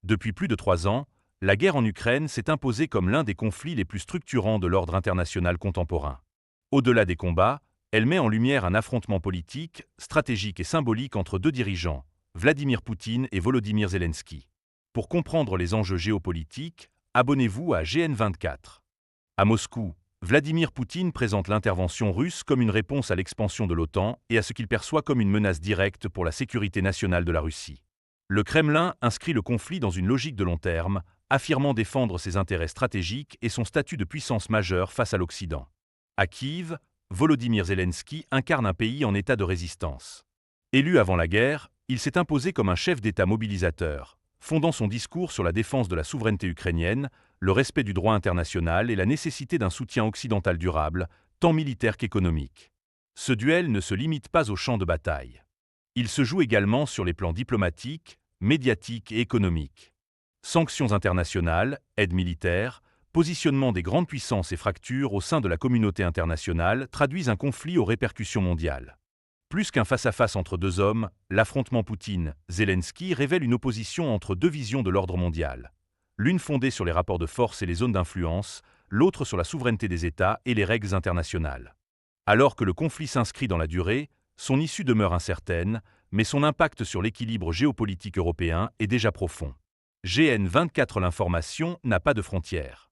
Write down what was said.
Depuis plus de 3 ans, la guerre en Ukraine s'est imposée comme l'un des conflits les plus structurants de l'ordre international contemporain. Au-delà des combats, elle met en lumière un affrontement politique, stratégique et symbolique entre deux dirigeants, Vladimir Poutine et Volodymyr Zelensky. Pour comprendre les enjeux géopolitiques, abonnez-vous à GN24. À Moscou, Vladimir Poutine présente l'intervention russe comme une réponse à l'expansion de l'OTAN et à ce qu'il perçoit comme une menace directe pour la sécurité nationale de la Russie. Le Kremlin inscrit le conflit dans une logique de long terme, affirmant défendre ses intérêts stratégiques et son statut de puissance majeure face à l'Occident. À Kiev, Volodymyr Zelensky incarne un pays en état de résistance. Élu avant la guerre, il s'est imposé comme un chef d'État mobilisateur, fondant son discours sur la défense de la souveraineté ukrainienne, le respect du droit international et la nécessité d'un soutien occidental durable, tant militaire qu'économique. Ce duel ne se limite pas au champ de bataille. Il se joue également sur les plans diplomatiques, médiatiques et économiques. Sanctions internationales, aide militaire, positionnement des grandes puissances et fractures au sein de la communauté internationale traduisent un conflit aux répercussions mondiales. Plus qu'un face-à-face entre deux hommes, l'affrontement Poutine-Zelensky révèle une opposition entre deux visions de l'ordre mondial. L'une fondée sur les rapports de force et les zones d'influence, l'autre sur la souveraineté des États et les règles internationales. Alors que le conflit s'inscrit dans la durée, son issue demeure incertaine, mais son impact sur l'équilibre géopolitique européen est déjà profond. GN24 L'information n'a pas de frontières.